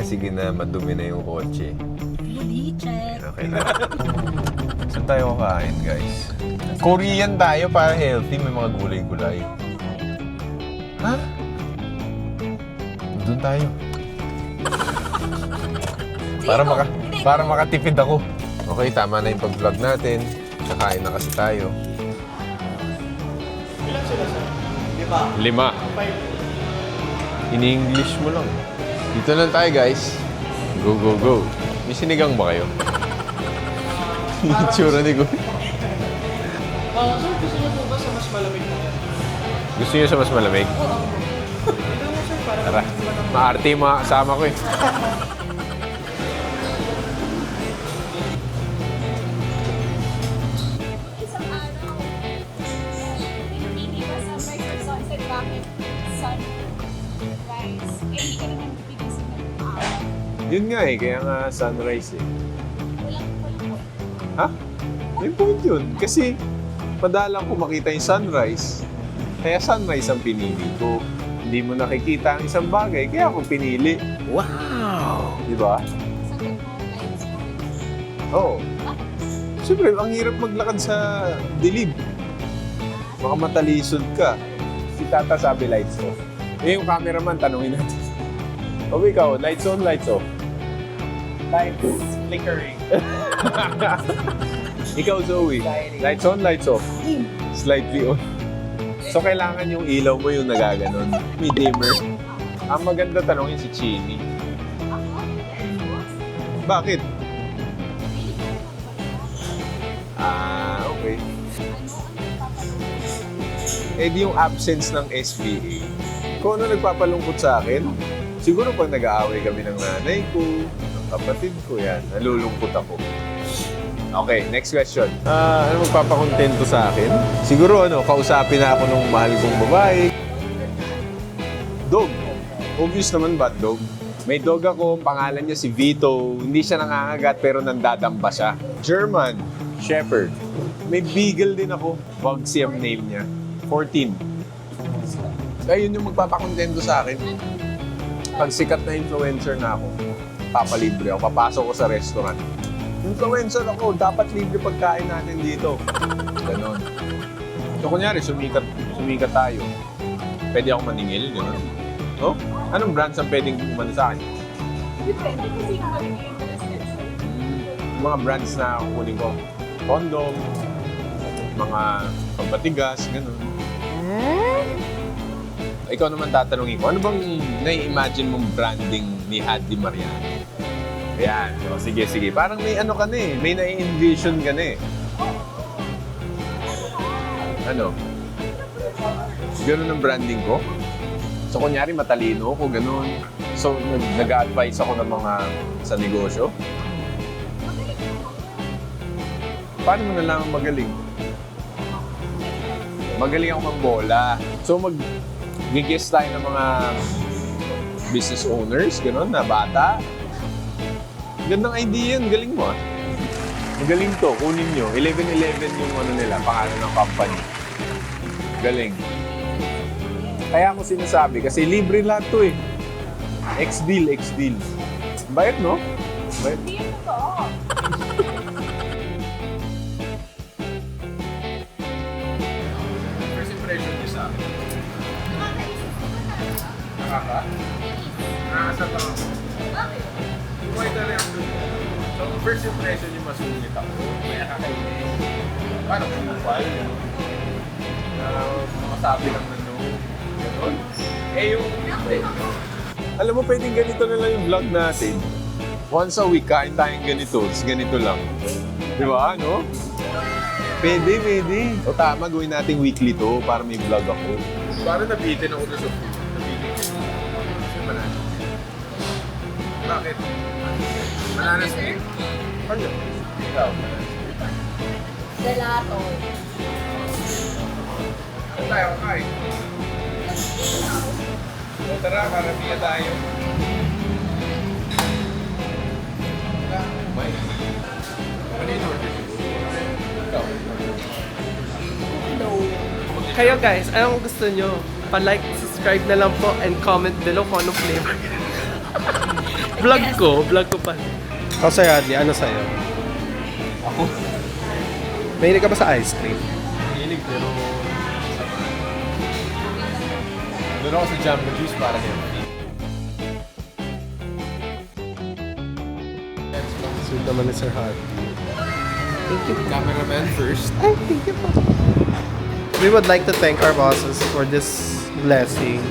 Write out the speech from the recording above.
sige na. Madumi na yung kotse. Bulichet. Okay na. Saan tayo kakain, guys? Korean tayo para healthy. May mga gulay-gulay. Ha? Doon tayo. Para makatipid ako. Okay, tama na yung pag-vlog natin. Kakain na kasi tayo. Ilan sila, sir? 5. Ini-English mo lang. Dito lang tayo, guys. Go, go, go. May sinigang ba kayo? Itsura ni Goy. Sir, gusto niyo po ba sa mas malamig na yan? Gusto niyo sa mas malamig? Oo. Ito mo, sir, para Tara. Maarte yung mga kasama ko eh. Isang araw, pinipili ka sunrise or sunset, bakit sunrise? Hindi ka naman bibigisin ng araw. Yun nga eh, kaya nga sunrise eh. Walang point. Ha? May point yun. Kasi madalang ko makita yung sunrise. Kaya sunrise ang pinili ko. Hindi mo nakikita ang isang bagay, kaya ako pinili. Wow! Di ba? Sunset mo, lights mo. Oo. Siyempre, ang hirap maglakad sa dilim. Baka matalisod ka. Si Tata sabi lights off. Eh, yung cameraman, tanungin natin. O ikaw, lights on, lights off. Lights flickering. Ikaw, Zoe, lights on, lights off. Slightly on. So, kailangan yung ilaw mo yung nagaganon. May dimmer. Ang maganda tanongin si Chini. Bakit? Ah, okay. Eh di yung absence ng SBA. Kung ano nagpapalungkot sa akin, siguro pag nag-aaway kami ng nanay ko, ng kapatid ko, yan, nalulungkot ako. Okay, next question. Ano magpapakontento sa akin? Siguro kausapin na ako ng mahal kong babae. Dog. Obvious naman ba, dog? May dog ako, pangalan niya si Vito. Hindi siya nangangagat pero nandadamba siya. German Shepherd. May beagle din ako. Bugsy ang name niya. 14. Ayun yung magpapakontento sa akin. Pag sikat na influencer na ako, papalibre ako. Papasok ko sa restaurant. Influencer ako, dapat libre pagkain natin dito. Ganon. So kunyari, sumikat tayo. Pwede ako maningil, gano'n. No? Anong brands ang pwedeng umano sa akin? Depende kasi yung magiging interested sa'yo. Mga brands na kukunin ko. Condom, mga pampatigas, gano'n. Ikaw naman tatanungin ko, ano bang nai-imagine mong branding ni Hadi Mariano? Ayan. O, sige. Parang may ano ka na eh. May nai-envision ka na eh. Ano? Ganun ang branding ko? So, kunyari, matalino ako, ganun. So, nag-a-advise ako ng mga sa negosyo. Paano mo nalaman magaling? Magaling ako magbola. So, mag-guest tayo ng mga business owners, ganun, na bata. Gandang idea yun. Galing mo ah. Magaling to. Kunin nyo. 11-11 yung ano nila, pangalan ng company. Galing. Kaya ako sinasabi, kasi libre lahat to eh. X-deal. Bayad, no? Bayad. Hindi yun totoo. First impression niyo sa akin? Nakaka? Nakakasal lang ako. Bakit? Buhay na rin ako. So, first impression yung masungit ako. May nakakainis. Paano kung mupal? Makasabi lang na no. Ganon. Eh yung... Alam mo, pwedeng ganito na lang yung vlog natin. Once a week, kain tayong ganito. Ganito lang. Di ba, no? Pwede. O tama, gawin natin weekly to para may vlog ako. Parang nabitin ako na sa food. Nabitin. Bananas. Bakit? Bananas cake? Ano? Ikaw, bananas cake. Gelato. Ano tayo kain? O tara, karamiya tayo. May. Ano yung order siguro? Ikaw. Kayo guys, anong gusto nyo? Pa-like, subscribe na lang po, and comment below kung anong flavor. Vlog ko pa. O Sir Hadley, ano sa'yo? Ako, Mahilig ka ba sa ice cream? hilig pero... Doon ako sa Jamba Juice para healthy. Sweet naman ni Sir Hadley. Cameraman first. Ay, thank you po. We would like to thank our bosses for this blessing.